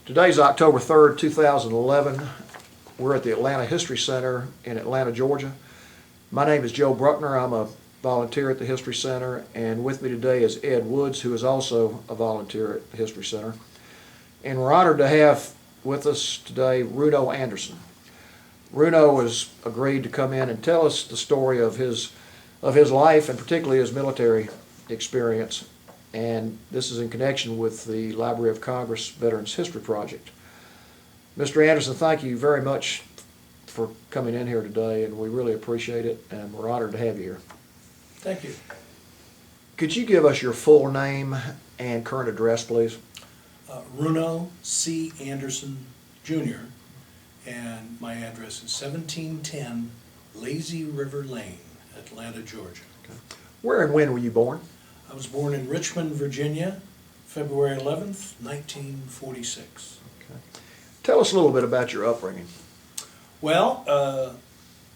Today's October 3rd, 2011. We're at the Atlanta History Center in Atlanta, Georgia. My name is Joe Bruckner. I'm a volunteer at the History Center, and with me today is Ed Woods, who is also a volunteer at the History Center. And we're honored to have with us today Runo Anderson. Runo has agreed to come in and tell us the story of his life, and particularly his military experience. And this is in connection with the Library of Congress Veterans History Project. Mr. Anderson, thank you very much for coming in here today, and we really appreciate it, and we're honored to have you here. Thank you. Could you give us your full name and current address, please? Runo C. Anderson, Jr., and my address is 1710 Lazy River Lane, Atlanta, Georgia. Okay. Where and when were you born? I was born in Richmond, Virginia, February 11th, 1946. Okay. Tell us a little bit about your upbringing. Well,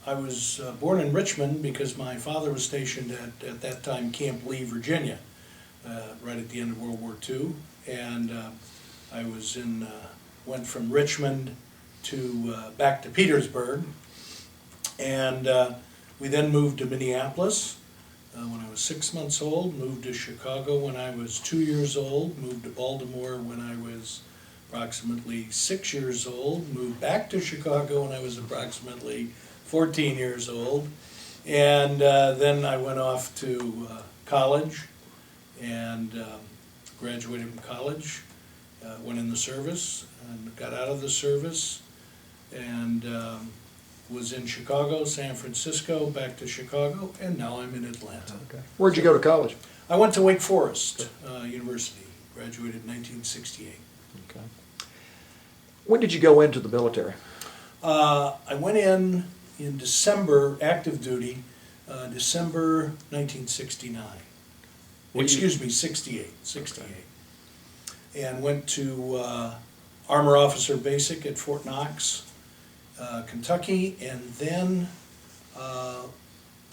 I was born in Richmond because my father was stationed at that time, Camp Lee, Virginia, right at the end of World War II. And I was went from Richmond to back to Petersburg. And we then moved to Minneapolis when I was 6 months old, moved to Chicago when I was 2 years old, moved to Baltimore when I was approximately 6 years old, moved back to Chicago when I was approximately 14 years old, and then I went off to college and graduated from college, went in the service and got out of the service, and was in Chicago, San Francisco, back to Chicago, and now I'm in Atlanta. Okay. Where'd you go to college? I went to Wake Forest University, graduated in 1968. Okay. When did you go into the military? I went in December, active duty, December 1969. Excuse me, 68. And went to Armor Officer Basic at Fort Knox, Kentucky, and then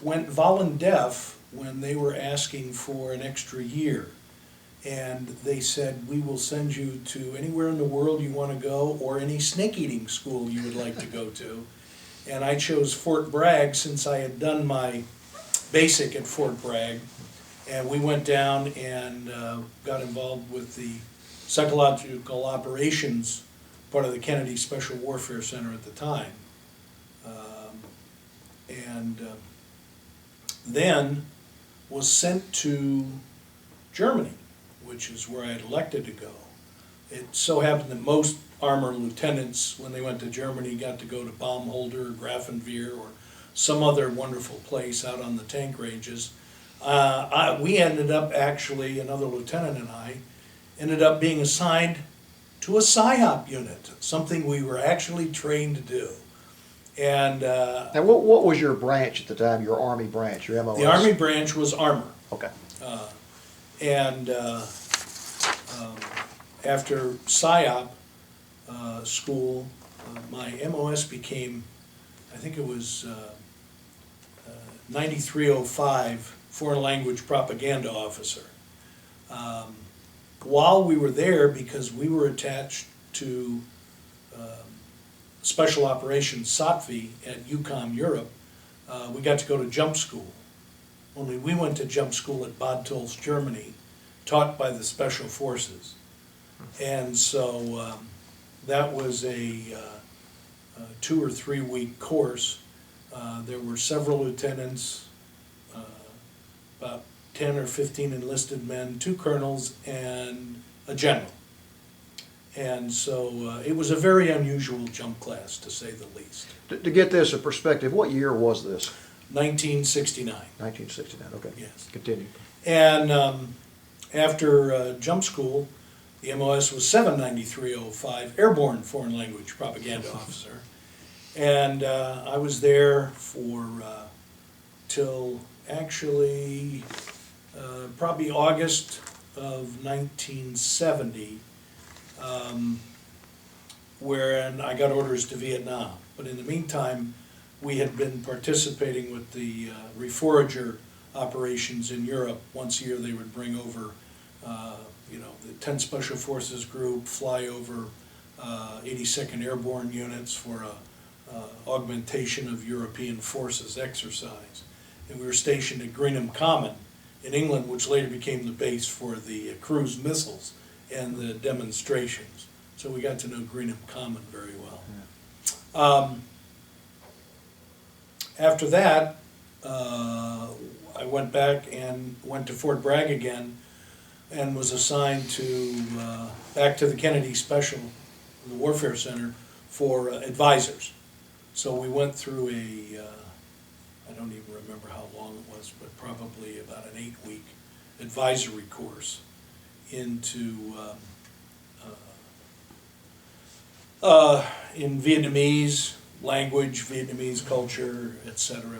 went volunteer when they were asking for an extra year. And they said, we will send you to anywhere in the world you want to go, or any snake-eating school you would like to go to. And I chose Fort Bragg since I had done my basic at Fort Bragg. And we went down and got involved with the psychological operations part of the Kennedy Special Warfare Center at the time. Then was sent to Germany, which is where I had elected to go. It so happened that most armor lieutenants, when they went to Germany, got to go to Baumholder, Grafenwehr, or some other wonderful place out on the tank ranges. We ended up actually, another lieutenant and I, ended up being assigned to a Psyop unit, something we were actually trained to do. And what was your branch at the time, your Army branch, your MOS? The Army branch was armor. Okay. After Psyop school, my MOS became, I think it was 9305, Foreign Language Propaganda Officer. While we were there, because we were attached to Special Operations SOTV at UCOM Europe, we got to go to jump school. Only we went to jump school at Bad Tölz, Germany, taught by the Special Forces. And so that was a 2 or 3 week course. There were several lieutenants, about 10 or 15 enlisted men, 2 colonels, and a general. And so it was a very unusual jump class, to say the least. To get this in perspective, what year was this? 1969. 1969, okay. Yes. Continue. And after jump school, the MOS was 79305, Airborne Foreign Language Propaganda Officer. And I was there for till actually probably August of 1970, wherein I got orders to Vietnam. But in the meantime, we had been participating with the reforager operations in Europe. Once a year they would bring over, the 10 Special Forces group, fly over 82nd Airborne units for augmentation of European forces exercise. And we were stationed at Greenham Common in England, which later became the base for the cruise missiles and the demonstrations. So we got to know Greenham Common very well. Yeah. After that, I went back and went to Fort Bragg again and was assigned to back to the Kennedy Special, the Warfare Center, for advisors. So we went through I don't even remember how long it was, but probably about an 8-week advisory course into in Vietnamese language, Vietnamese culture, etc.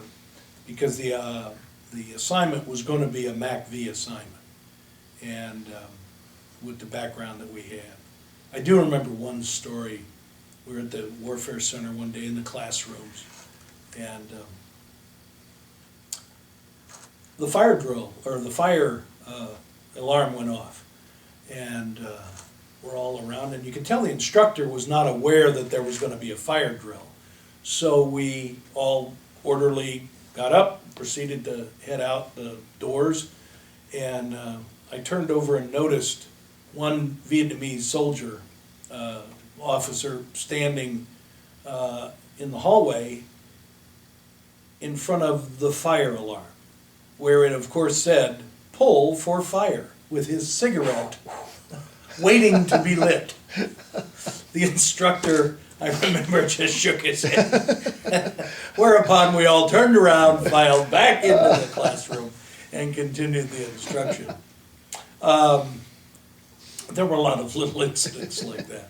Because the assignment was going to be a MACV assignment, and with the background that we had. I do remember one story. We were at the Warfare Center one day in the classrooms, and the fire drill, or the fire alarm went off, and we're all around, and you could tell the instructor was not aware that there was going to be a fire drill. So we all orderly got up, proceeded to head out the doors, and I turned over and noticed one Vietnamese soldier, officer, standing in the hallway in front of the fire alarm, where it of course said, "Pull for fire," with his cigarette waiting to be lit. The instructor, I remember, just shook his head. Whereupon we all turned around, filed back into the classroom, and continued the instruction. There were a lot of little incidents like that.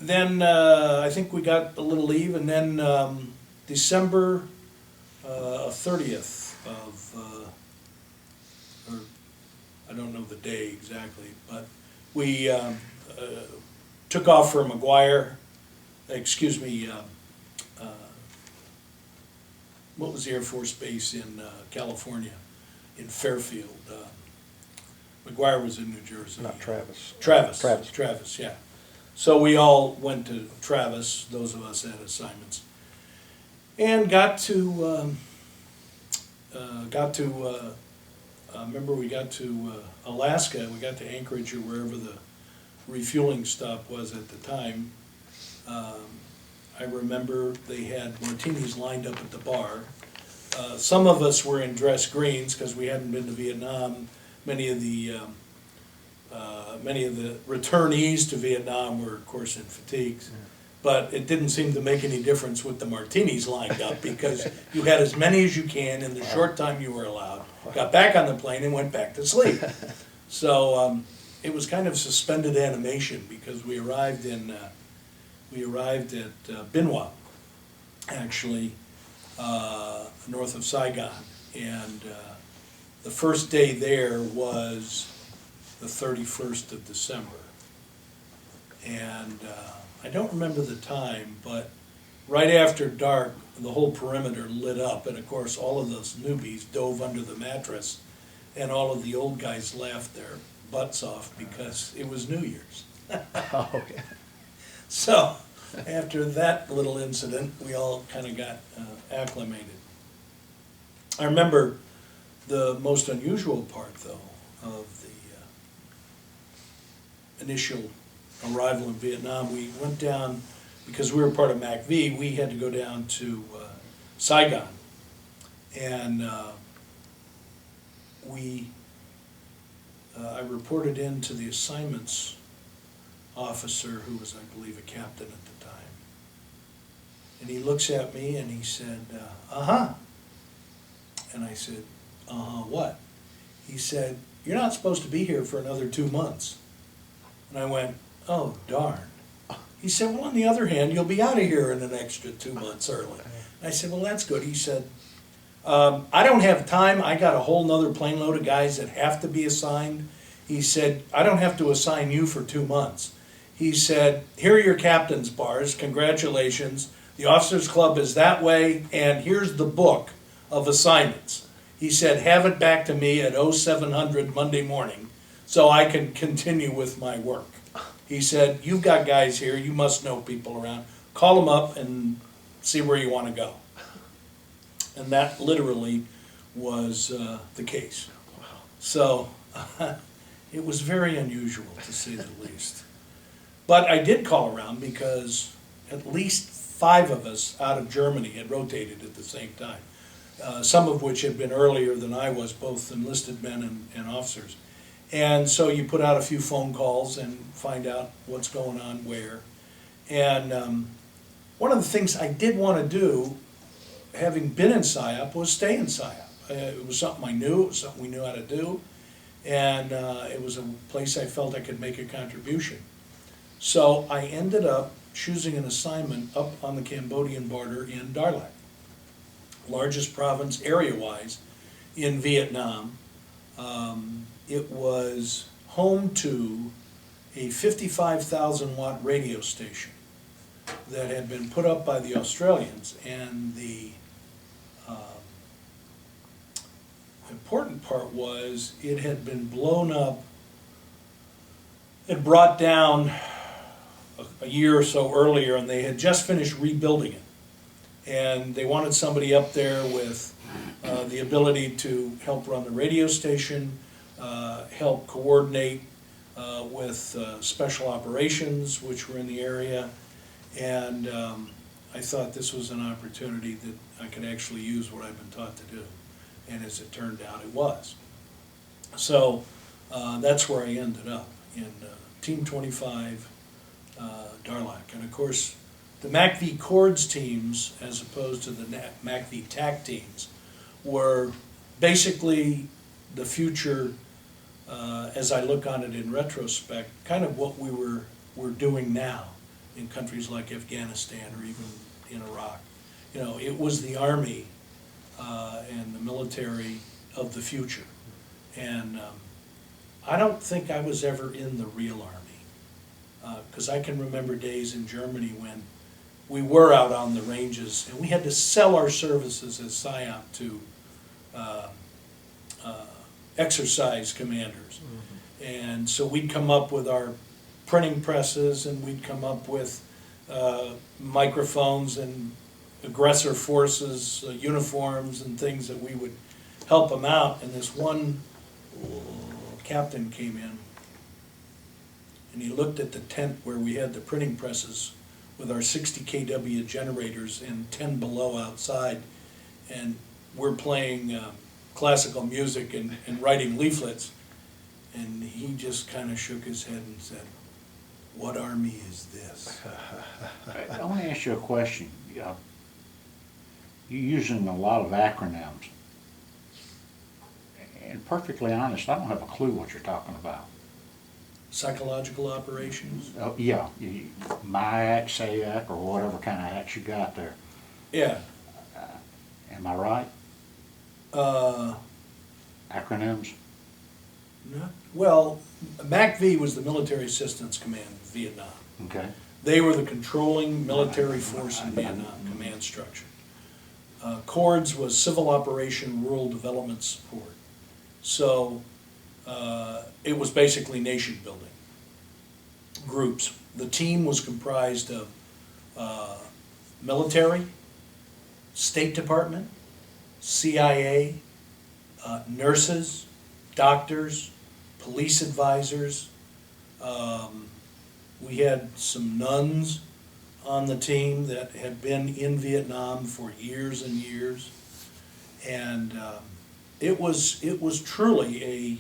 Then I think we got a little leave, and then December 30th of, or I don't know the day exactly, but we took off for what was the Air Force Base in California, in Fairfield? McGuire was in New Jersey. Not Travis. Travis, yeah. So we all went to Travis, those of us that had assignments, and got to remember we got to Alaska, we got to Anchorage or wherever the refueling stop was at the time. I remember they had martinis lined up at the bar. Some of us were in dress greens because we hadn't been to Vietnam. Many of the returnees to Vietnam were, of course, in fatigues. Yeah. But it didn't seem to make any difference with the martinis lined up because you had as many as you can in the short time you were allowed. Got back on the plane and went back to sleep. So it was kind of suspended animation because we arrived at Bin Hoa, actually, north of Saigon, and the first day there was the 31st of December. And I don't remember the time, but right after dark, the whole perimeter lit up, and of course all of those newbies dove under the mattress, and all of the old guys laughed their butts off because it was New Year's. Oh, okay. So after that little incident, we all kind of got acclimated. I remember the most unusual part, though, of the initial arrival in Vietnam. We went down, because we were part of MACV, we had to go down to Saigon. And I reported in to the assignments officer, who was, I believe, a captain at the time. And he looks at me and he said, uh-huh. And I said, uh-huh, what? He said, "You're not supposed to be here for another 2 months." And I went, "Oh, darn." He said, "Well, on the other hand, you'll be out of here in an extra 2 months early." And I said, "Well, that's good." He said, "I don't have time. I got a whole nother plane load of guys that have to be assigned." He said, "I don't have to assign you for 2 months." He said, "Here are your captain's bars. Congratulations. The officers club is that way, and here's the book of assignments." He said, "Have it back to me at 0700 Monday morning so I can continue with my work." He said, "You've got guys here, you must know people around. Call them up and see where you want to go." And that literally was the case. So it was very unusual, to say the least. But I did call around because at least 5 of us out of Germany had rotated at the same time, some of which had been earlier than I was, both enlisted men and officers. And so you put out a few phone calls and find out what's going on where. And one of the things I did want to do, having been in Psyop, was stay in Psyop. It was something I knew, it was something we knew how to do, and it was a place I felt I could make a contribution. So I ended up choosing an assignment up on the Cambodian border in Dar-Lac, largest province area-wise in Vietnam. It was home to a 55,000 watt radio station that had been put up by the Australians, and the important part was it had been blown up and brought down a year or so earlier, and they had just finished rebuilding it. And they wanted somebody up there with the ability to help run the radio station, help coordinate with special operations, which were in the area. And I thought this was an opportunity that I could actually use what I've been taught to do. And as it turned out, it was. So that's where I ended up, in Team 25, Dar-Lac. And of course, the MACV Chords teams, as opposed to the MACV TAC teams, were basically the future, as I look on it in retrospect, kind of what we're doing now in countries like Afghanistan or even in Iraq. You know, it was the Army and the military of the future. And I don't think I was ever in the real Army, because I can remember days in Germany when we were out on the ranges and we had to sell our services as Psyop to exercise commanders. Mm-hmm. And so we'd come up with our printing presses, and we'd come up with microphones and aggressor forces, uniforms and things that we would help them out. And this one captain came in, and he looked at the tent where we had the printing presses with our 60 kW generators and 10 below outside, and we're playing classical music and writing leaflets, and he just kind of shook his head and said, "What army is this?" I want to ask you a question. You're using a lot of acronyms. And perfectly honest, I don't have a clue what you're talking about. Psychological operations? Yeah, MIAC, SAIAC, or whatever kind of acts you got there. Yeah. Am I right? Acronyms? No. Well, MACV was the Military Assistance Command of Vietnam. Okay. They were the controlling military force in Vietnam, command structure. CORDS was Civil Operation Rural Development Support. So it was basically nation building groups. The team was comprised of military, State Department, CIA, nurses, doctors, police advisors. We had some nuns on the team that had been in Vietnam for years and years, and it was truly a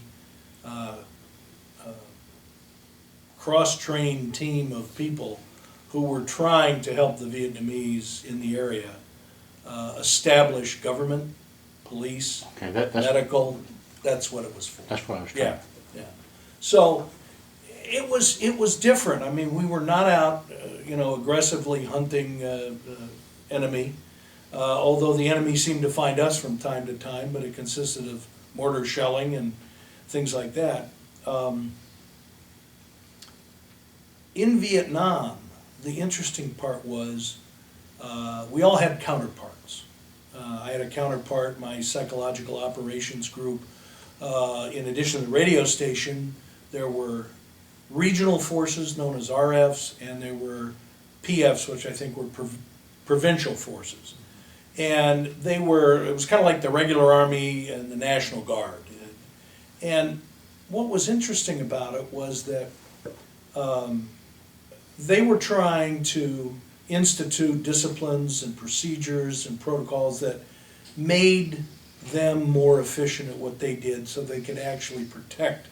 cross-trained team of people who were trying to help the Vietnamese in the area establish government, police, Okay, medical. That's what it was for. that's what I was trying. Yeah. So it was different. I mean, we were not out, aggressively hunting enemy. Although the enemy seemed to find us from time to time, but it consisted of mortar shelling and things like that. In Vietnam, the interesting part was we all had counterparts. I had a counterpart, my psychological operations group. In addition to the radio station, there were regional forces known as RFs, and there were PFs, which I think were provincial forces. And it was kind of like the regular army and the National Guard. And what was interesting about it was that they were trying to institute disciplines and procedures and protocols that made them more efficient at what they did so they could actually protect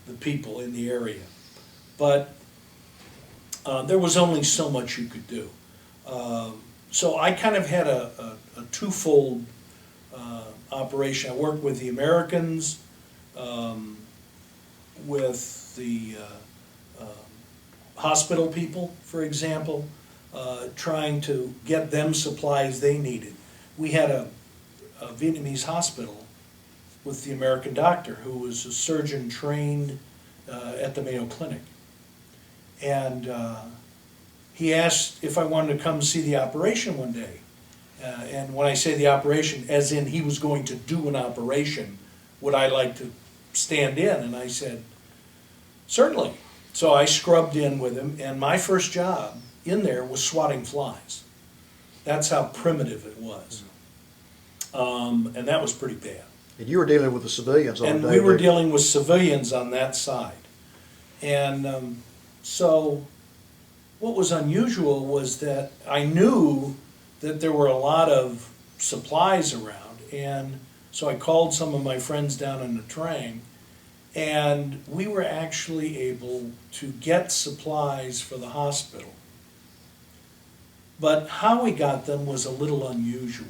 the people in the area. But there was only so much you could do. So I kind of had a twofold operation. I worked with the Americans, with the hospital people, for example, trying to get them supplies they needed. We had a Vietnamese hospital with the American doctor who was a surgeon trained at the Mayo Clinic. And he asked if I wanted to come see the operation one day. And when I say the operation, as in he was going to do an operation, would I like to stand in? And I said, certainly. So I scrubbed in with him, and my first job in there was swatting flies. That's how primitive it was. And that was pretty bad. And you were dealing with the civilians all day. And we were dealing with civilians on that side. And so what was unusual was that I knew that there were a lot of supplies around, and so I called some of my friends down in the Trang, and we were actually able to get supplies for the hospital. But how we got them was a little unusual.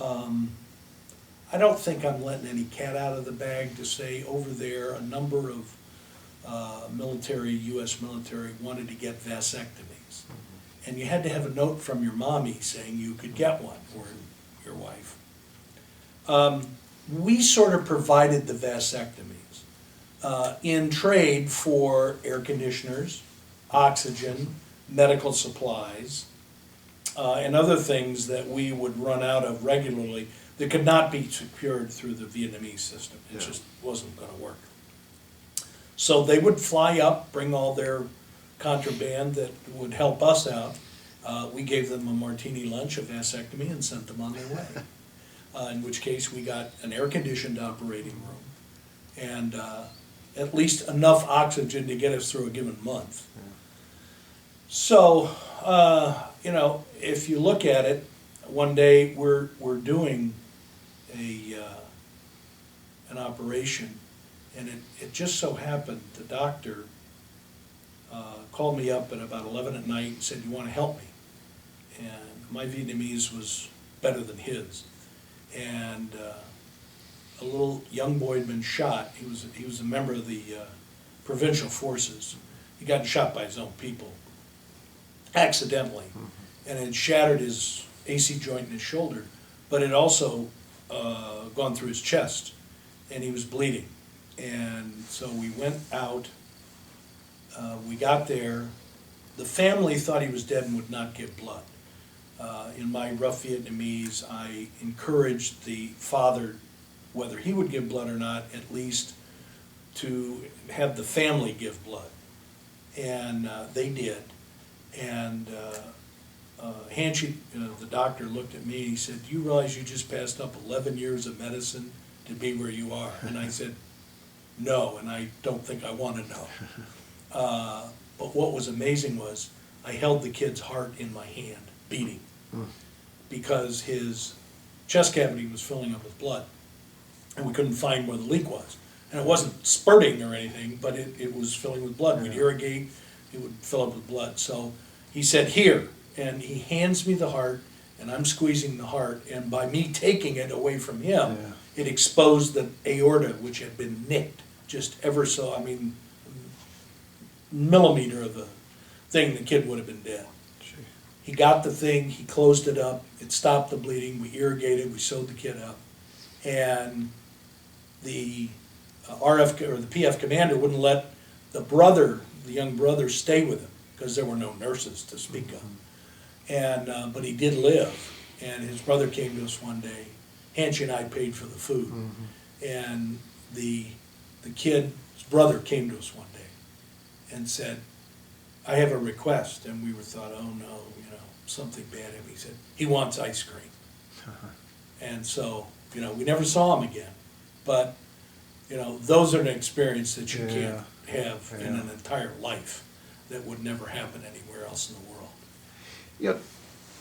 I don't think I'm letting any cat out of the bag to say over there a number of U.S. military wanted to get vasectomies. And you had to have a note from your mommy saying you could get one, or your wife. We sort of provided the vasectomies in trade for air conditioners, oxygen, medical supplies, and other things that we would run out of regularly that could not be secured through the Vietnamese system. It just wasn't going to work. So they would fly up, bring all their contraband that would help us out. We gave them a martini lunch, a vasectomy, and sent them on their way. In which case we got an air-conditioned operating room and at least enough oxygen to get us through a given month. So, you know, if you look at it, one day we're doing an operation, and it just so happened the doctor called me up at about 11 at night and said, "You want to help me?" And my Vietnamese was better than his. And a little young boy had been shot. He was a member of the Provincial forces. He got shot by his own people, accidentally, and it shattered his AC joint in his shoulder, but it also gone through his chest, and he was bleeding. And so we went out, we got there. The family thought he was dead and would not give blood. In my rough Vietnamese, I encouraged the father, whether he would give blood or not, at least to have the family give blood. And they did. And the doctor looked at me and he said, "Do you realize you just passed up 11 years of medicine to be where you are?" And I said, "No, and I don't think I want to know." But what was amazing was I held the kid's heart in my hand, beating, because his chest cavity was filling up with blood, and we couldn't find where the leak was. And it wasn't spurting or anything, but it was filling with blood. We'd irrigate, it would fill up with blood. So he said, "Here," and he hands me the heart, and I'm squeezing the heart, and by me taking it away from him, it exposed the aorta, which had been nicked just ever so, I mean, millimeter of the thing, the kid would have been dead. He got the thing, he closed it up, it stopped the bleeding, we irrigated, we sewed the kid up, and the RF or the PF commander wouldn't let the young brother, stay with him because there were no nurses to speak of. And but he did live, and his brother came to us one day. Hanchy and I paid for the food, and the kid's brother came to us one day, and said, I have a request. And we were thought, oh no, something bad. And he said, he wants ice cream. And so, we never saw him again. But, those are an experience that you can't have in an entire life that would never happen anywhere else in the world. Yeah,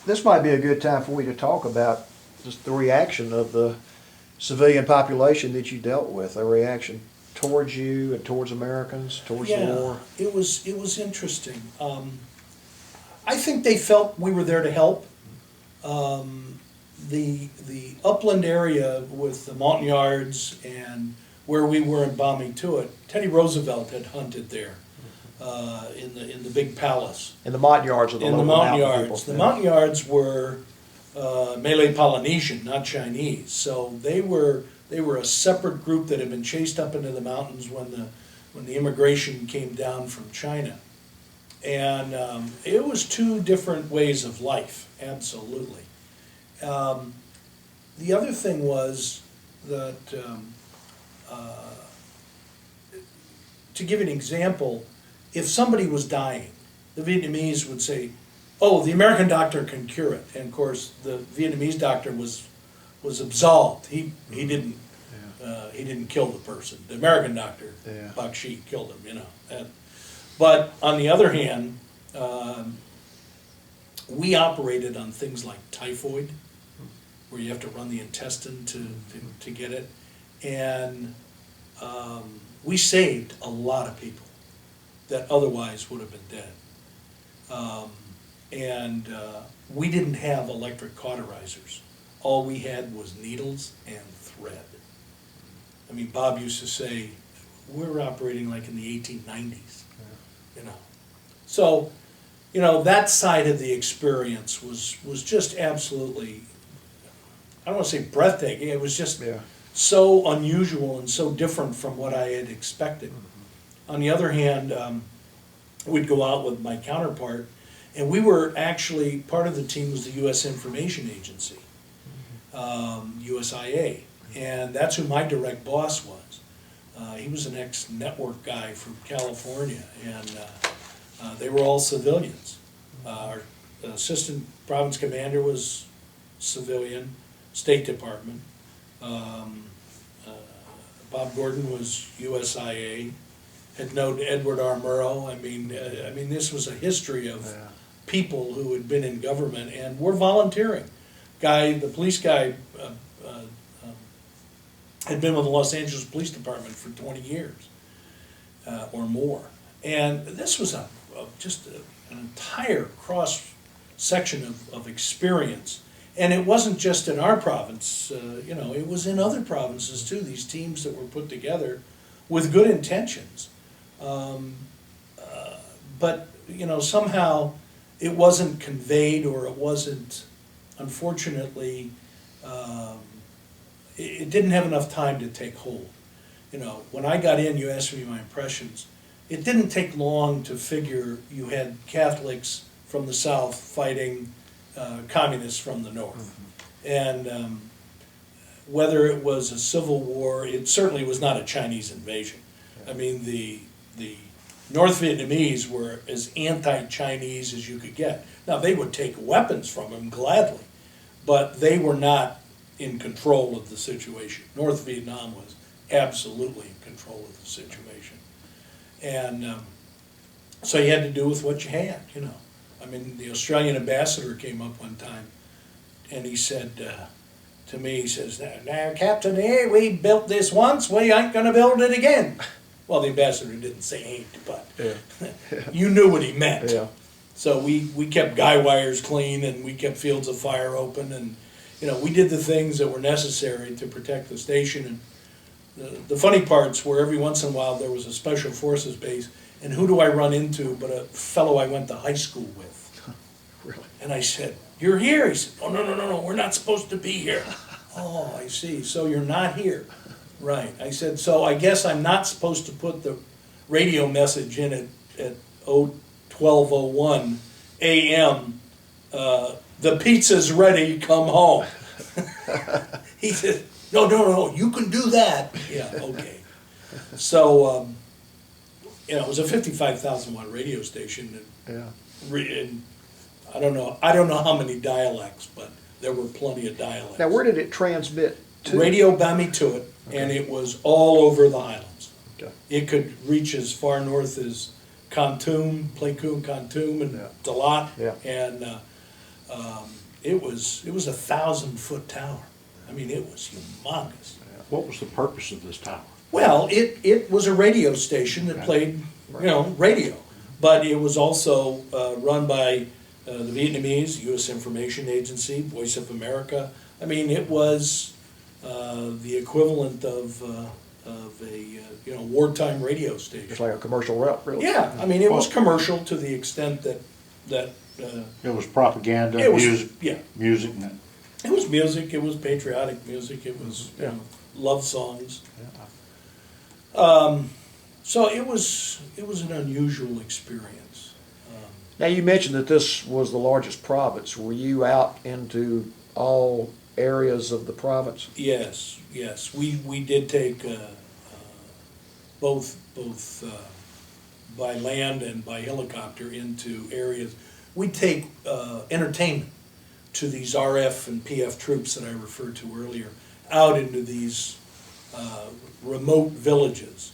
this might be a good time for you to talk about just the reaction of the civilian population that you dealt with, their reaction towards you and towards Americans, towards the war. It was interesting. I think they felt we were there to help. The upland area with the Montagnards and where we were in Bamituit, Teddy Roosevelt had hunted there in the big palace. In the Montagnards of the In the local mountain people. Montagnards. The Montagnards were Malay Polynesian, not Chinese. So they were a separate group that had been chased up into the mountains when the immigration came down from China. And it was two different ways of life, absolutely. The other thing was that, to give an example, if somebody was dying, the Vietnamese would say, oh, the American doctor can cure it. And of course, the Vietnamese doctor was absolved. He didn't kill the person. The American doctor, Bak Shi, killed him, But on the other hand, we operated on things like typhoid, where you have to run the intestine to get it. And we saved a lot of people that otherwise would have been dead. And we didn't have electric cauterizers. All we had was needles and thread. I mean, Bob used to say, we're operating like in the 1890s, So, that side of the experience was just absolutely, I don't want to say breathtaking, it was just so unusual and so different from what I had expected. On the other hand, we'd go out with my counterpart, and we were actually, part of the team was the U.S. Information Agency, USIA, and that's who my direct boss was. He was an ex-network guy from California, and they were all civilians. Our assistant province commander was civilian, State Department. Bob Gordon was USIA, had known Edward R. Murrow. I mean, this was a history of people who had been in government and were volunteering. The police guy, had been with the Los Angeles Police Department for 20 years or more. And this was just an entire cross-section of experience. And it wasn't just in our province, it was in other provinces too, these teams that were put together with good intentions. But, somehow it wasn't conveyed, or it wasn't, unfortunately, it didn't have enough time to take hold. When I got in, you asked me my impressions. It didn't take long to figure you had Catholics from the South fighting communists from the North. And whether it was a civil war, it certainly was not a Chinese invasion. I mean, the North Vietnamese were as anti-Chinese as you could get. Now, they would take weapons from them gladly, but they were not in control of the situation. North Vietnam was absolutely in control of the situation. And so you had to do with what you had, I mean, the Australian ambassador came up one time, and he said to me, he says, now, Captain, we built this once, we ain't going to build it again. Well, the ambassador didn't say ain't, but you knew what he meant. Yeah. So we kept guy wires clean, and we kept fields of fire open, and we did the things that were necessary to protect the station. And the funny parts were every once in a while there was a special forces base, and who do I run into but a fellow I went to high school with. Really? And I said, you're here? He said, oh, no, we're not supposed to be here. Oh, I see, so you're not here. Right. I said, so I guess I'm not supposed to put the radio message in at 12:01 a.m. The pizza's ready, come home. He said, no, you can do that. Yeah, okay. So you know, it was a 55,000 watt radio station, Yeah. and I don't know how many dialects, but there were plenty of dialects. Now, where did it transmit to? Radio Bamituit, and it was all over the highlands. Okay. It could reach as far north as Kontum, Pleiku, Kontum, and Yeah. Dalat, Yeah. and it was a 1,000-foot tower. I mean, it was humongous. What was the purpose of this tower? Well, it was a radio station that played, you know, radio, but it was also run by the Vietnamese, U.S. Information Agency, Voice of America. I mean, it was the equivalent of a you know, wartime radio station. It's like a commercial route, really. Yeah, I mean, it was commercial to the extent that It was propaganda, it was, music, yeah, music, and it was music. It was patriotic music. It was, you know, love songs. So it was an unusual experience. Now, you mentioned that this was the largest province. Were you out into all areas of the province? Yes, we did take both by land and by helicopter into areas. We'd take entertainment to these RF and PF troops that I referred to earlier, out into these remote villages.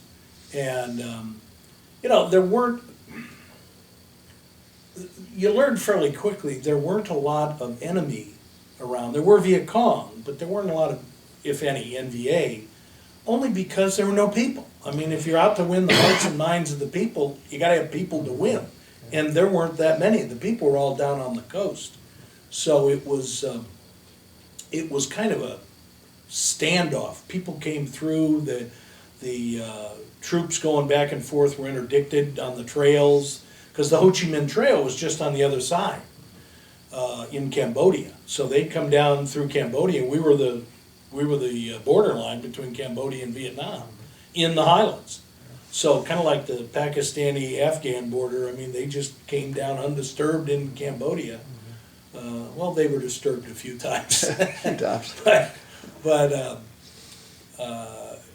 And, you know, you learned fairly quickly, there weren't a lot of enemy around. There were Viet Cong, but there weren't a lot of, if any, NVA, only because there were no people. I mean, if you're out to win the hearts and minds of the people, you gotta have people to win. And there weren't that many. The people were all down on the coast. So it was kind of a standoff. People came through, the troops going back and forth were interdicted on the trails, because the Ho Chi Minh Trail was just on the other side in Cambodia. So they'd come down through Cambodia, and we were the borderline between Cambodia and Vietnam in the highlands. So kind of like the Pakistani-Afghan border, I mean, they just came down undisturbed in Cambodia. Well, they were disturbed a few times.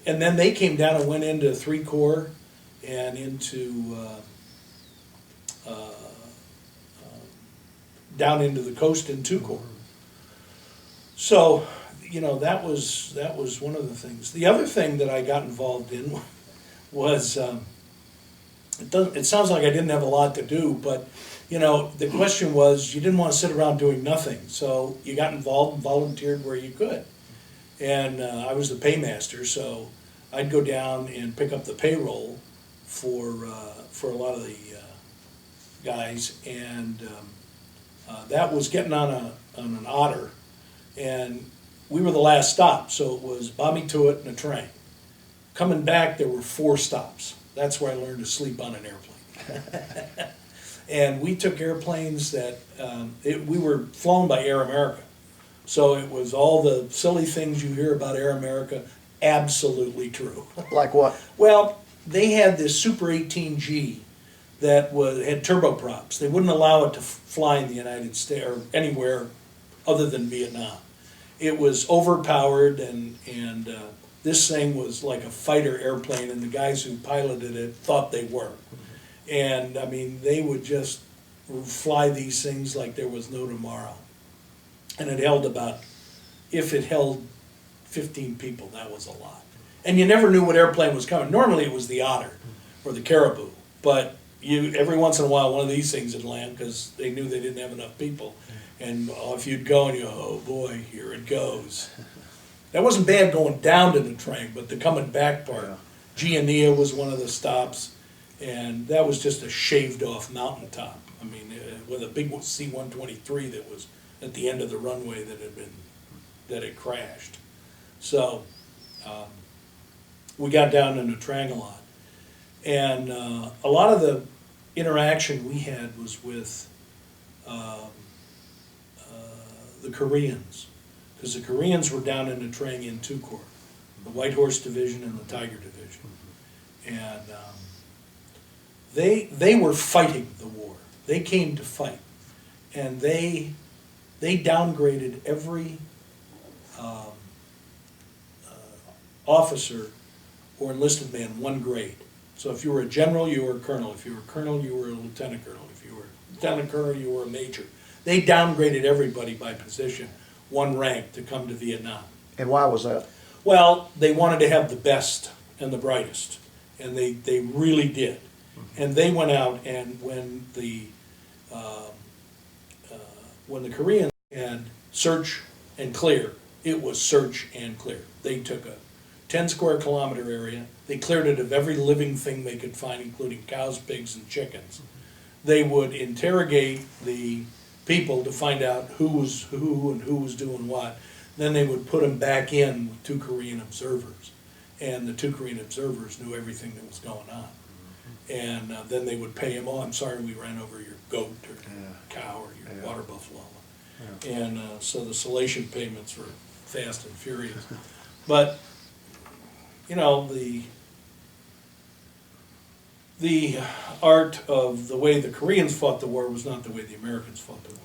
And then they came down and went into 3 Corps and into down into the coast in 2 Corps. So, you know, that was one of the things. The other thing that I got involved in was it sounds like I didn't have a lot to do, but you know, the question was, you didn't want to sit around doing nothing, so you got involved and volunteered where you could. And I was the paymaster, so I'd go down and pick up the payroll for a lot of the guys, and that was getting on an otter, and we were the last stop, so it was Bamituit and a train. Coming back, there were 4 stops. That's where I learned to sleep on an airplane. And we took airplanes that, we were flown by Air America. So it was all the silly things you hear about Air America, absolutely true. Like what? Well, they had this Super 18G that had turboprops. They wouldn't allow it to fly in the United States or anywhere other than Vietnam. It was overpowered, and this thing was like a fighter airplane, and the guys who piloted it thought they were. And I mean, they would just fly these things like there was no tomorrow. And it held if it held 15 people, that was a lot. And you never knew what airplane was coming. Normally it was the Otter or the Caribou, but every once in a while one of these things would land because they knew they didn't have enough people. And if you'd go and you go, oh boy, here it goes. That wasn't bad going down to the train, but the coming back part. Giania was one of the stops, and that was just a shaved off mountaintop. I mean, with a big C-123 that was at the end of the runway that had crashed. So we got down into Trang a lot. And a lot of the interaction we had was with the Koreans, because the Koreans were down in the Trang in 2 Corps, the White Horse Division and the Tiger Division. And they were fighting the war. They came to fight. And they downgraded every officer or enlisted man 1 grade. So if you were a general, you were a colonel. If you were a colonel, you were a lieutenant colonel. If you were a lieutenant colonel, you were a major. They downgraded everybody by position, one rank, to come to Vietnam. And why was that? Well, they wanted to have the best and the brightest, and they really did. And they went out, and when the Koreans had search and clear, it was search and clear. They took a 10 square kilometer area, they cleared it of every living thing they could find, including cows, pigs, and chickens. They would interrogate the people to find out who was who and who was doing what. Then they would put them back in with 2 Korean observers. And the 2 Korean observers knew everything that was going on. And then they would pay him, oh, I'm sorry we ran over your goat or cow or your water buffalo. And so the salation payments were fast and furious. But, you know, the art of the way the Koreans fought the war was not the way the Americans fought the war.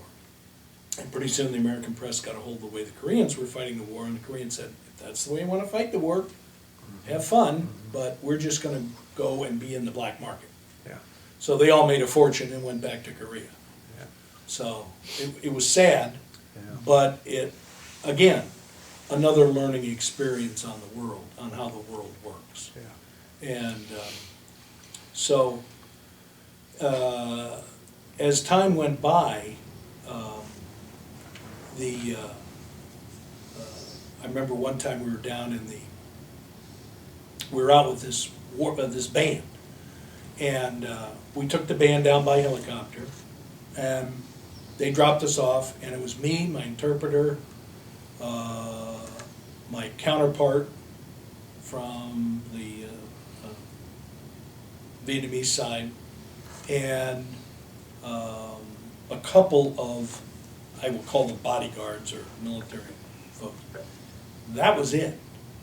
And pretty soon the American press got a hold of the way the Koreans were fighting the war, and the Koreans said, if that's the way you want to fight the war, have fun, but we're just going to go and be in the black market. Yeah. So they all made a fortune and went back to Korea. Yeah. So it was sad, Yeah. but it, again, another learning experience on the world, on how the world works. Yeah. And so as time went by, I remember one time we were down in we were out with this band, and we took the band down by helicopter, and they dropped us off, and it was me, my interpreter, my counterpart from the Vietnamese side, and a couple of, I will call them bodyguards or military folks. That was it.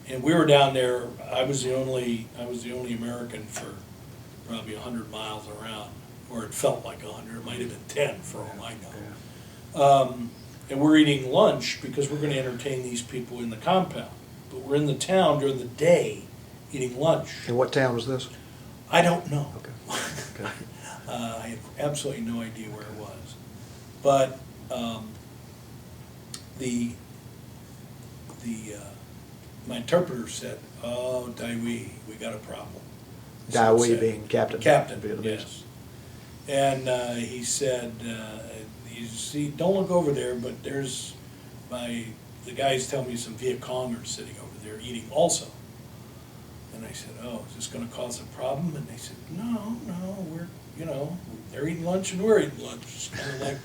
And we were down there, I was the only American for probably 100 miles around, or it felt like 100, it might have been 10 for all I know. And we're eating lunch because we're going to entertain these people in the compound. But we're in the town during the day eating lunch. And what town was this? I don't know. Okay. Okay. I have absolutely no idea where it was. But my interpreter said, "Oh, Dai we got a problem." Dai Huy being captain. Captain, Vietnamese. yes. And he said, "You see, don't look over there, but there's the guys tell me some Viet Congers sitting over there eating also." And I said, "Oh, is this going to cause a problem?" And they said, "No, they're eating lunch and we're eating lunch. It's kind of like,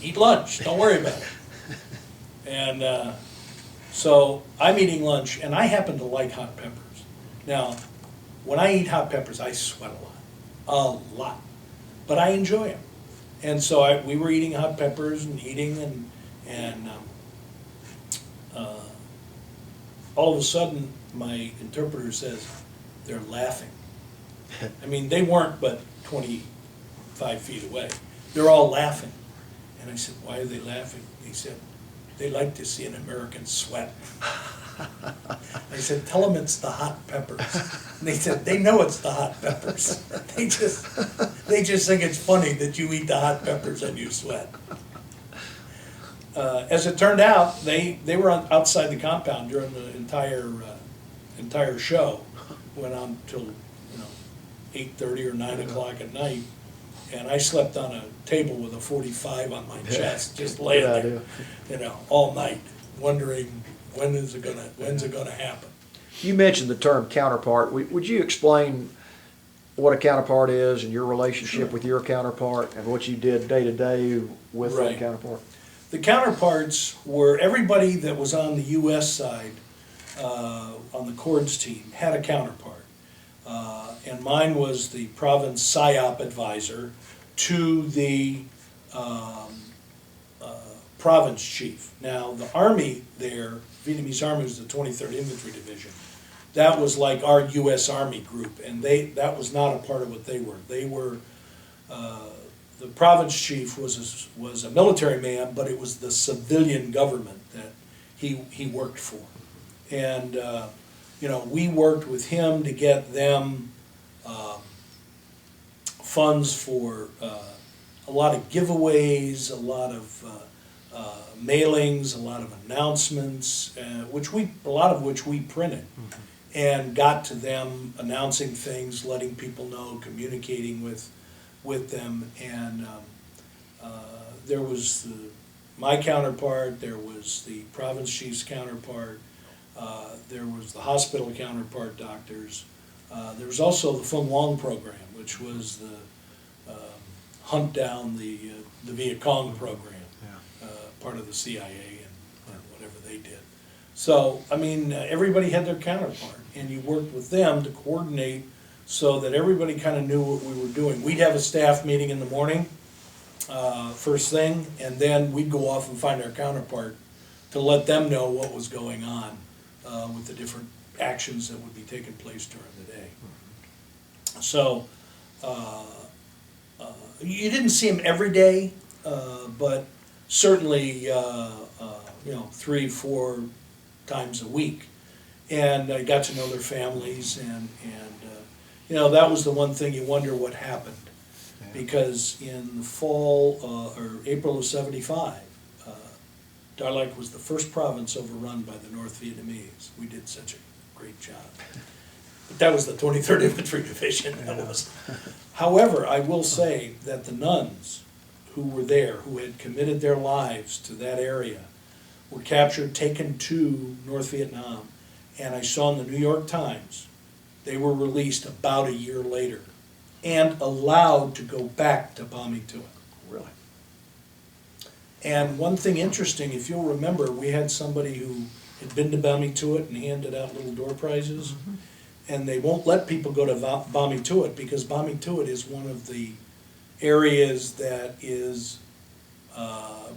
eat lunch, don't worry about it." And so I'm eating lunch, and I happen to like hot peppers. Now, when I eat hot peppers, I sweat a lot, but I enjoy them. And so we were eating hot peppers and eating, and all of a sudden, my interpreter says, "They're laughing." I mean, they weren't but 25 feet away. They're all laughing. And I said, "Why are they laughing?" He said, "They like to see an American sweat." I said, "Tell them it's the hot peppers." And they said, "They know it's the hot peppers. They just think it's funny that you eat the hot peppers and you sweat." As it turned out, they were outside the compound during the entire show. Went on till 8:30 or 9 o'clock at night, and I slept on a table with a .45 on my chest, just laying there, all night, wondering when's it gonna happen. You mentioned the term counterpart. Would you explain what a counterpart is and your relationship with your counterpart and what you did day to day with that counterpart? The counterparts were everybody that was on the U.S. side, on the Cords team, had a counterpart. And mine was the province Psyop advisor to the province chief. Now, the army there, Vietnamese Army, was the 23rd Infantry Division. That was like our U.S. Army group, and that was not a part of what they were. They were, the province chief was a military man, but it was the civilian government that he worked for. And, we worked with him to get them funds for a lot of giveaways, a lot of mailings, a lot of announcements, a lot of which we printed, and got to them announcing things, letting people know, communicating with them, and there was my counterpart, there was the province chief's counterpart, there was the hospital counterpart doctors. There was also the Fung Wong program, which was the hunt down the Viet Cong program, part of the CIA and whatever they did. So, I mean, everybody had their counterpart, and you worked with them to coordinate so that everybody kind of knew what we were doing. We'd have a staff meeting in the morning, first thing, and then we'd go off and find our counterpart to let them know what was going on with the different actions that would be taking place during the day. So, you didn't see them every day, but certainly, 3-4 times a week. And I got to know their families, and that was the one thing you wonder what happened. Because in the fall, or April of '75, Dar Lac was the first province overrun by the North Vietnamese. We did such a great job. But that was the 23rd Infantry Division. That was. However, I will say that the nuns who were there, who had committed their lives to that area, were captured, taken to North Vietnam, and I saw in the New York Times, they were released about a year later and allowed to go back to Ba Me Tuot. Really? And one thing interesting, if you'll remember, we had somebody who had been to Ba Me Tuot and handed out little door prizes, and they won't let people go to Ba Me Tuot because Ba Me Tuot is one of the areas that is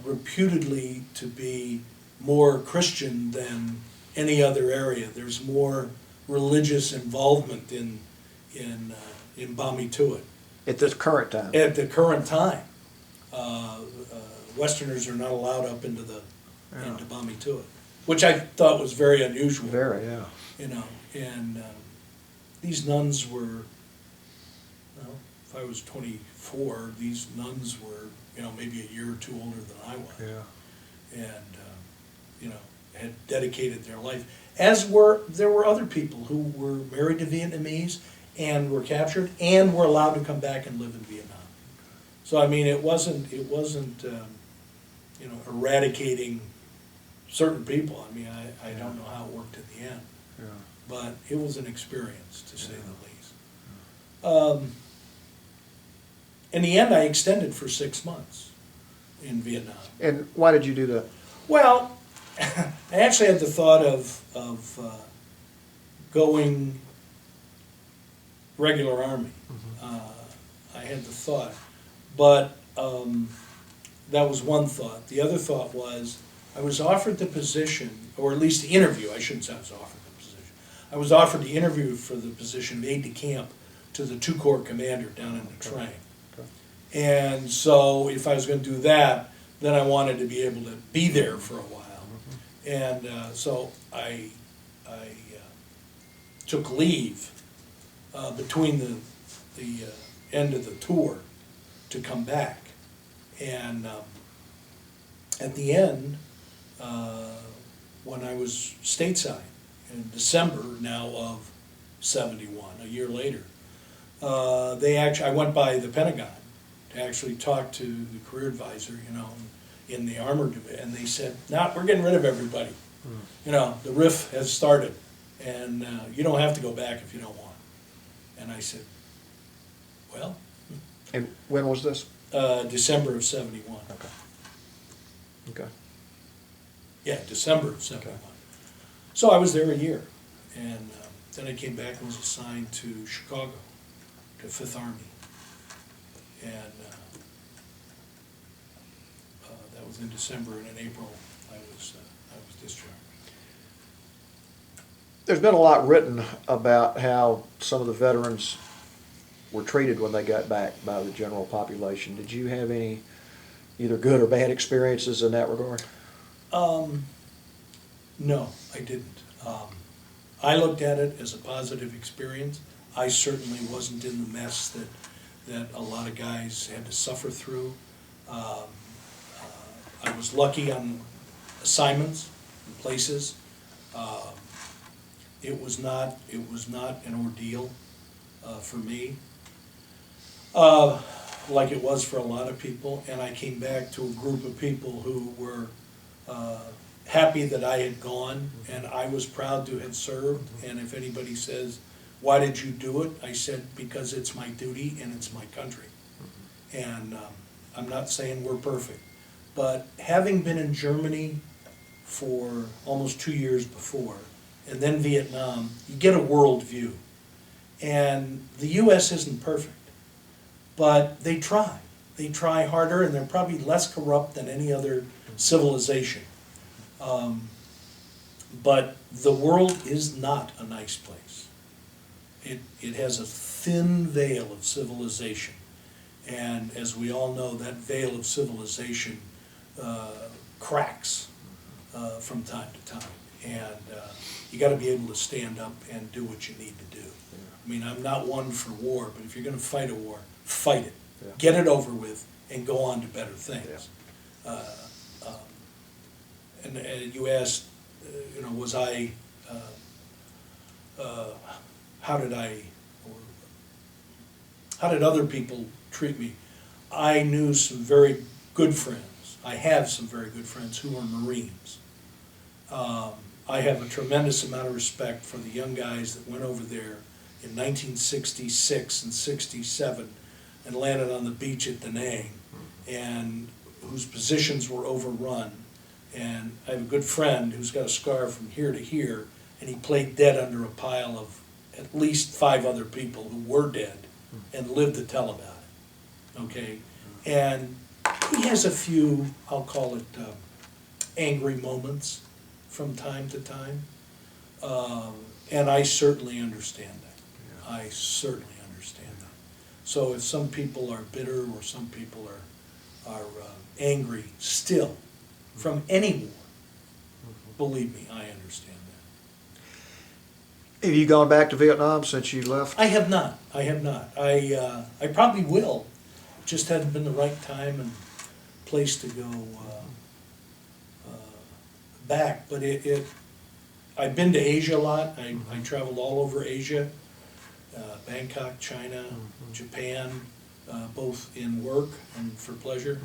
reputedly to be more Christian than any other area. There's more religious involvement in Ba Me Tuot. At this current time? At the current time. Westerners are not allowed up into Ba Me Tuot, which I thought was very unusual. Very, yeah. And these nuns were, if I was 24, these nuns were, maybe a year or two older than I was. Yeah. And, had dedicated their life. There were other people who were married to Vietnamese and were captured and were allowed to come back and live in Vietnam. So, I mean, it wasn't eradicating certain people. I mean, I don't know how it worked at the end. Yeah. But it was an experience, to say the least. In the end, I extended for 6 months in Vietnam. And why did you do that? Well, I actually had the thought of going regular Army. I had the thought. But that was one thought. The other thought was I was offered the position, or at least the interview. I shouldn't say I was offered the position. I was offered the interview for the position aide-de-camp to the 2 Corps commander down in the Trang. And so if I was going to do that, then I wanted to be able to be there for a while. And so I took leave between the end of the tour to come back. And at the end, when I was stateside in December now of '71, a year later, I went by the Pentagon to actually talk to the career advisor, in the armor division, and they said, "No, we're getting rid of everybody. The RIF has started, and you don't have to go back if you don't want." And I said, "Well." And when was this? December of '71. Okay. Yeah, December of '71. So I was there a year, and then I came back and was assigned to Chicago, to 5th Army, and that was in December, and in April I was discharged. There's been a lot written about how some of the veterans were treated when they got back by the general population. Did you have any either good or bad experiences in that regard? No, I didn't. I looked at it as a positive experience. I certainly wasn't in the mess that a lot of guys had to suffer through. I was lucky on assignments and places. It was not an ordeal for me, like it was for a lot of people. And I came back to a group of people who were happy that I had gone, and I was proud to have served. And if anybody says, "Why did you do it?" I said, "Because it's my duty and it's my country." And I'm not saying we're perfect, but having been in Germany for almost 2 years before, and then Vietnam, you get a world view. And the U.S. isn't perfect, but they try. They try harder, and they're probably less corrupt than any other civilization. But the world is not a nice place. It has a thin veil of civilization. And as we all know, that veil of civilization cracks from time to time. And you got to be able to stand up and do what you need to do. I mean, I'm not one for war, but if you're going to fight a war, fight it. Yeah. Get it over with and go on to better things. Yeah. And you asked, was I, how did other people treat me? I knew some very good friends. I have some very good friends who are Marines. I have a tremendous amount of respect for the young guys that went over there in 1966 and 67 and landed on the beach at Da Nang, and whose positions were overrun. And I have a good friend who's got a scar from here to here, and he played dead under a pile of at least 5 other people who were dead and lived to tell about it, okay? And he has a few, I'll call it angry moments from time to time, and I certainly understand that. I certainly understand that. So if some people are bitter or some people are angry still from any war, believe me, I understand that. Have you gone back to Vietnam since you left? I have not. I have not. I probably will. Just hadn't been the right time and place to go back. But I've been to Asia a lot. I traveled all over Asia, Bangkok, China, Japan, both in work and for pleasure,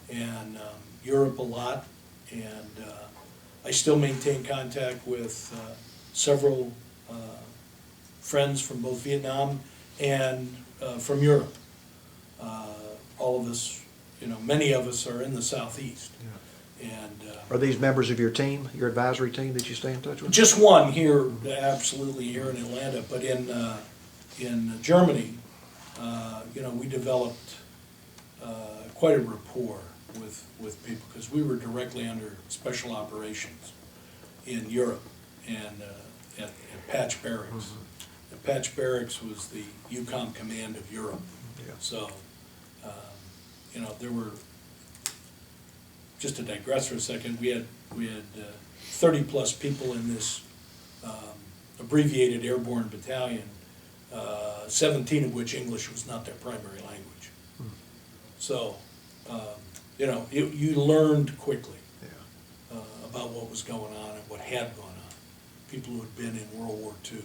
and Europe a lot. And I still maintain contact with several friends from both Vietnam and from Europe. All of us, many of us are in the Southeast. And Are these members of your team, your advisory team that you stay in touch with? just one here, absolutely here in Atlanta, but in Germany, we developed quite a rapport with people, because we were directly under special operations in Europe and at Patch Barracks. And Patch Barracks was the EUCOM command of Europe. Yeah. So, there were, just to digress for a second, we had 30 plus people in this abbreviated airborne battalion, 17 of which English was not their primary language. So, you learned quickly about what was going on and what had gone on. People who had been in World War II,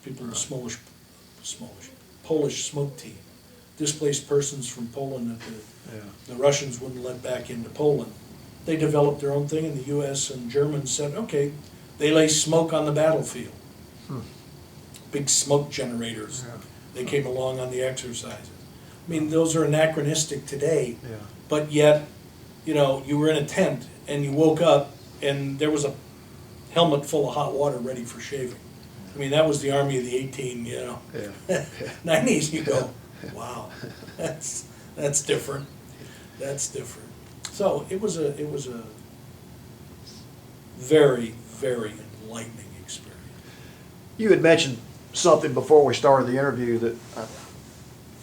people in the Polish smoke team, displaced persons from Poland that the Russians wouldn't let back into Poland. They developed their own thing, and the U.S. and Germans said, okay, they lay smoke on the battlefield. Big smoke generators. They came along on the exercises. I mean, those are anachronistic today, but yet, you were in a tent and you woke up and there was a helmet full of hot water ready for shaving. I mean, that was the army of the 90s. You go, wow, that's different. That's different. So it was a very, very enlightening experience. You had mentioned something before we started the interview that I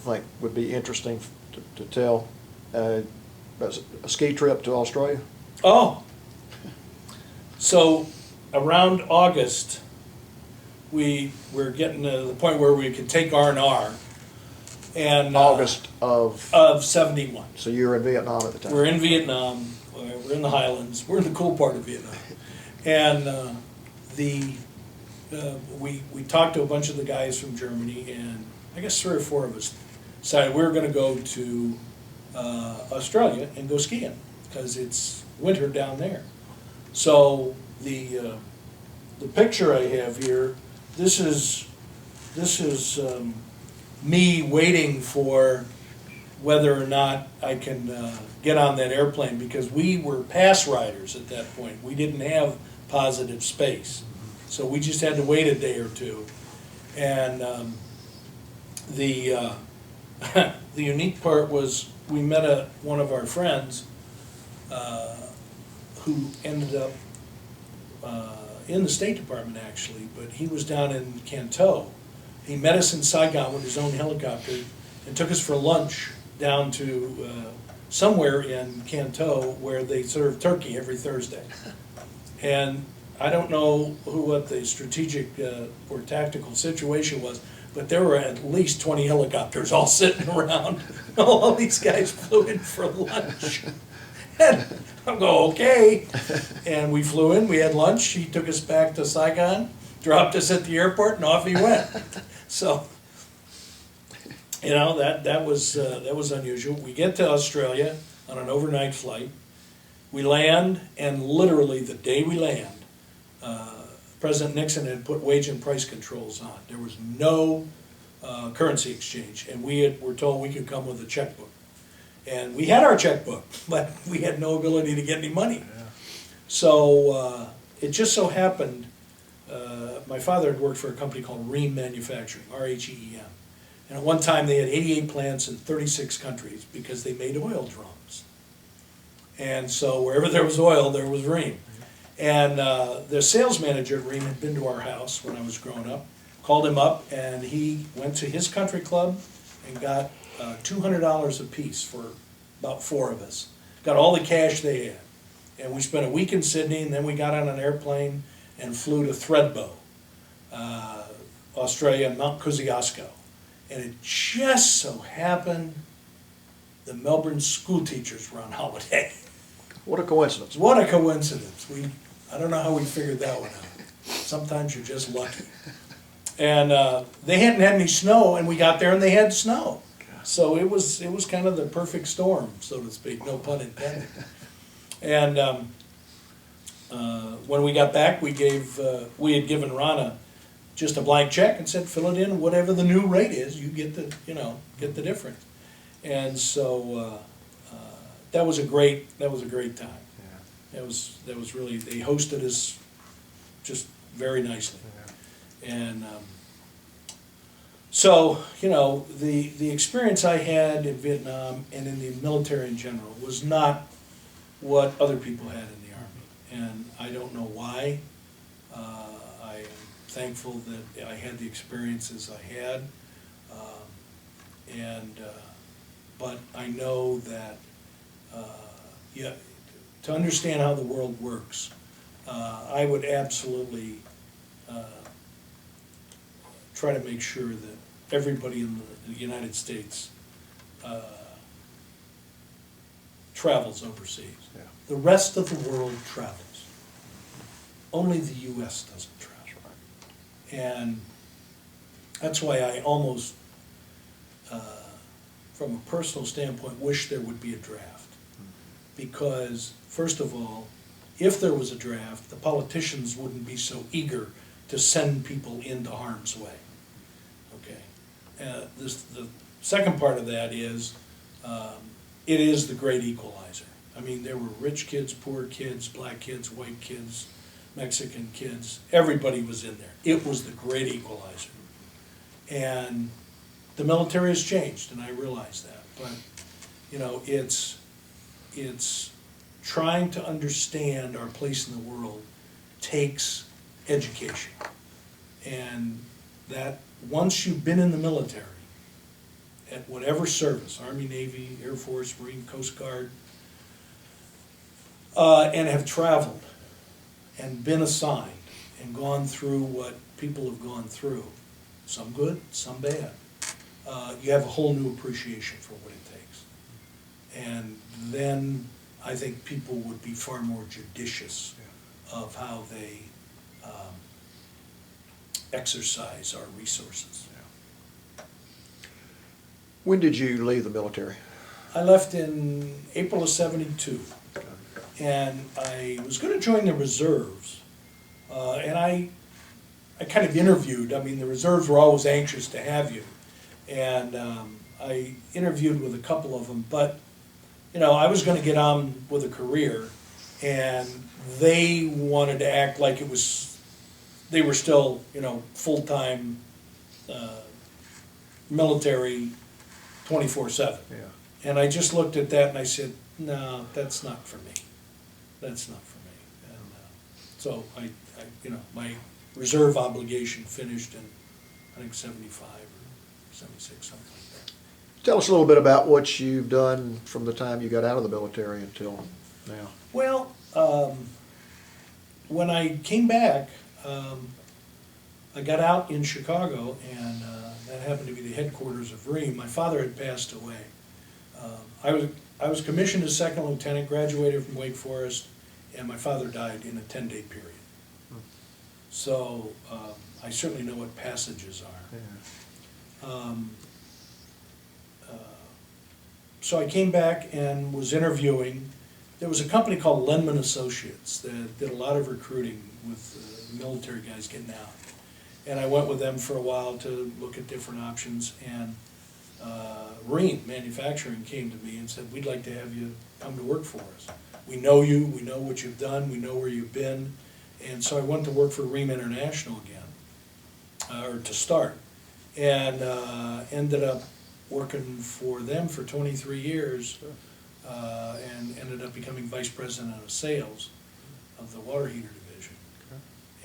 think would be interesting to tell. About a ski trip to Australia. Oh, so around August we were getting to the point where we could take R&R. And August of, of 71. so you were in Vietnam at the time? We're in Vietnam. We're in the highlands. We're in the cool part of Vietnam. And we talked to a bunch of the guys from Germany, and I guess 3 or 4 of us decided we were going to go to Australia and go skiing because it's winter down there. So the picture I have here, this is me waiting for whether or not I can get on that airplane, because we were pass riders at that point. We didn't have positive space. So we just had to wait a day or two. And the unique part was we met one of our friends who ended up in the State Department, actually, but he was down in Canton. He met us in Saigon with his own helicopter and took us for lunch down to somewhere in Canton where they serve turkey every Thursday. And I don't know what the strategic or tactical situation was, but there were at least 20 helicopters all sitting around. All these guys flew in for lunch. And I'm going, okay. And we flew in, we had lunch, he took us back to Saigon, dropped us at the airport, and off he went. So, you know, that was unusual. We get to Australia on an overnight flight. We land, and literally the day we land, President Nixon had put wage and price controls on. There was no currency exchange, and were told we could come with a checkbook. And we had our checkbook, but we had no ability to get any money. Yeah. So it just so happened, my father had worked for a company called Rheem Manufacturing, R-H-E-E-M. And at one time they had 88 plants in 36 countries because they made oil drums. And so wherever there was oil, there was Rheem. And the sales manager at Rheem had been to our house when I was growing up, called him up, and he went to his country club and got $200 a piece for about 4 of us. Got all the cash they had. And we spent a week in Sydney, and then we got on an airplane and flew to Thredbo, Australia, Mount Kosciuszko. And it just so happened the Melbourne school teachers were on holiday. What a coincidence. What a coincidence. I don't know how we figured that one out. Sometimes you're just lucky. And they hadn't had any snow, and we got there and they had snow. So it was kind of the perfect storm, so to speak, no pun intended. And when we got back, we had given Rana just a blank check and said, fill it in, whatever the new rate is, you get the difference. And so that was a great time. Yeah. That was really, they hosted us just very nicely. Yeah. And so, you know, the experience I had in Vietnam and in the military in general was not what other people had in the Army. And I don't know why. I am thankful that I had the experiences I had. But I know that to understand how the world works, I would absolutely try to make sure that everybody in the United States travels overseas. Yeah. The rest of the world travels. Only the U.S. doesn't travel. And that's why I almost, from a personal standpoint, wish there would be a draft. Because, first of all, if there was a draft, the politicians wouldn't be so eager to send people into harm's way. Okay. The second part of that is, it is the great equalizer. I mean, there were rich kids, poor kids, black kids, white kids, Mexican kids. Everybody was in there. It was the great equalizer. And the military has changed, and I realize that. But, you know, it's trying to understand our place in the world takes education. And that once you've been in the military, at whatever service, Army, Navy, Air Force, Marine, Coast Guard, and have traveled and been assigned and gone through what people have gone through, some good, some bad, you have a whole new appreciation for what it takes. And then I think people would be far more judicious of how they exercise our resources. When did you leave the military? I left in April of '72, and I was going to join the reserves, and I kind of interviewed. I mean, the reserves were always anxious to have you, and I interviewed with a couple of them, but you know, I was going to get on with a career, and they wanted to act like it was, they were still, you know, full-time military 24/7. Yeah. And I just looked at that and I said, no, that's not for me. That's not for me. And so I, you know, my reserve obligation finished in, I think, 75 or 76, something like that. Tell us a little bit about what you've done from the time you got out of the military until now. Well, when I came back, I got out in Chicago, and that happened to be the headquarters of REAM. My father had passed away. I was commissioned as second lieutenant, graduated from Wake Forest, and my father died in a 10-day period. So I certainly know what passages are. So I came back and was interviewing. There was a company called Lenman Associates that did a lot of recruiting with military guys getting out. And I went with them for a while to look at different options, and REAM Manufacturing came to me and said, we'd like to have you come to work for us. We know you, we know what you've done, we know where you've been. And so I went to work for REAM International again, or to start, and ended up working for them for 23 years, and ended up becoming vice president of sales of the water heater division.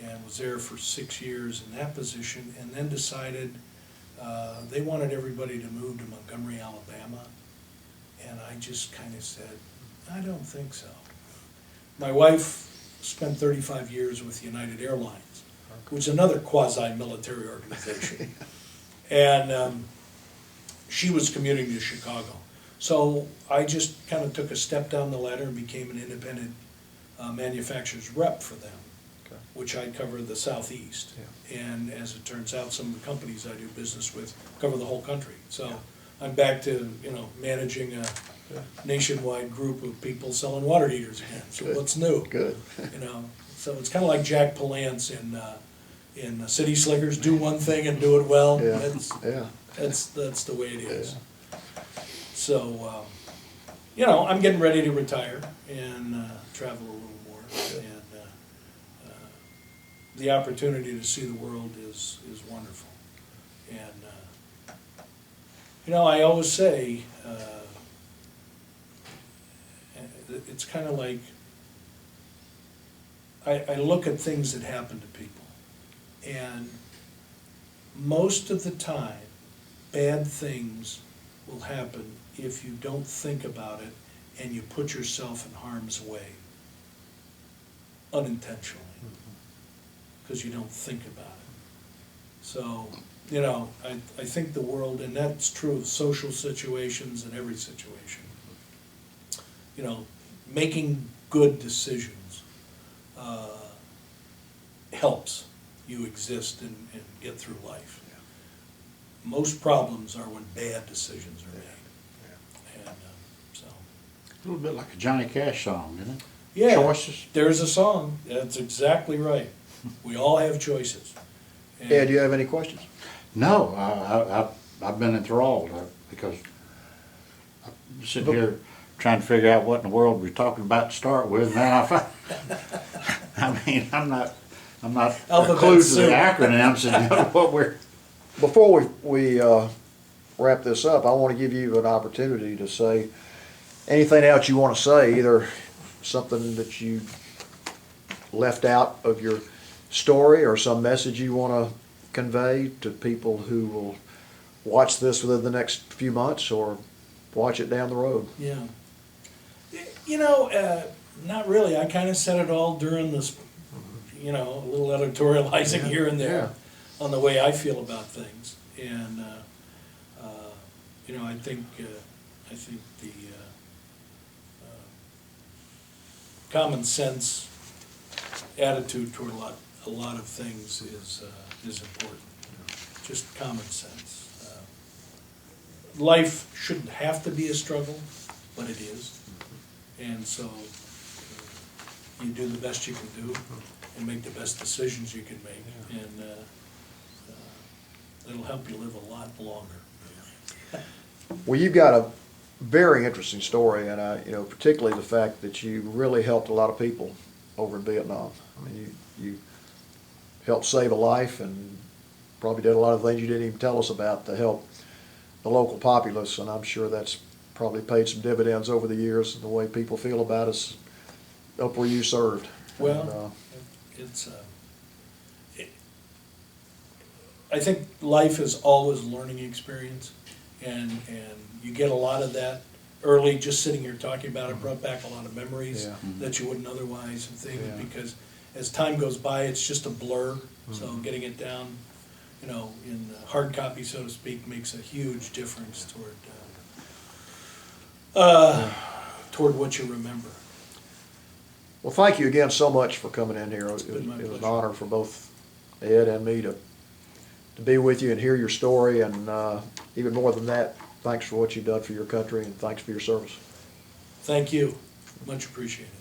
And was there for 6 years in that position, and then decided they wanted everybody to move to Montgomery, Alabama, and I just kind of said, I don't think so. My wife spent 35 years with United Airlines, which is another quasi-military organization, and she was commuting to Chicago. So I just kind of took a step down the ladder and became an independent manufacturer's rep for them, which I cover the Southeast. And as it turns out, some of the companies I do business with cover the whole country. So I'm back to, you know, managing a nationwide group of people selling water heaters again. So what's new? Good. You know, so it's kind of like Jack Palance in City Slickers, do one thing and do it well. That's the way it is. So, you know, I'm getting ready to retire and travel a little more. And the opportunity to see the world is wonderful. And, you know, I always say, it's kind of like, I look at things that happen to people, and most of the time, bad things will happen if you don't think about it and you put yourself in harm's way unintentionally, because you don't think about it. So, you know, I think the world, and that's true of social situations and every situation, you know, making good decisions helps you exist and get through life. Most problems are when bad decisions are made. And so. A little bit like a Johnny Cash song, isn't it? Yeah, Choices. there's a song. That's exactly right. We all have choices. And Ed, do you have any questions? No, I've been enthralled because I'm sitting here trying to figure out what in the world we're talking about to start with. Now, I mean, I'm not Alphabet clue to soup. the acronyms and what we're. Before we wrap this up, I want to give you an opportunity to say anything else you want to say, either something that you left out of your story or some message you want to convey to people who will watch this within the next few months or watch it down the road. Yeah. You know, not really. I kind of said it all during this, you know, a little editorializing here and there. on the way I feel about things. And, you know, I think the common sense attitude toward a lot of things is important. Just common sense. Life shouldn't have to be a struggle, but it is. And so you do the best you can do and make the best decisions you can make. And it'll help you live a lot longer. Well, you've got a very interesting story, and you know, particularly the fact that you really helped a lot of people over in Vietnam. I mean, you helped save a life and probably did a lot of things you didn't even tell us about to help the local populace, and I'm sure that's probably paid some dividends over the years, the way people feel about us up where you served. Well, it's I think life is always a learning experience, and you get a lot of that early. Just sitting here talking about it brought back a lot of memories that you wouldn't otherwise think, because as time goes by, it's just a blur. So getting it down, you know, in hard copy, so to speak, makes a huge difference toward what you remember. Well, thank you again so much for coming in here. It was been my an pleasure. honor for both Ed and me to be with you and hear your story, and even more than that, thanks for what you've done for your country, and thanks for your service. Thank you. Much appreciated.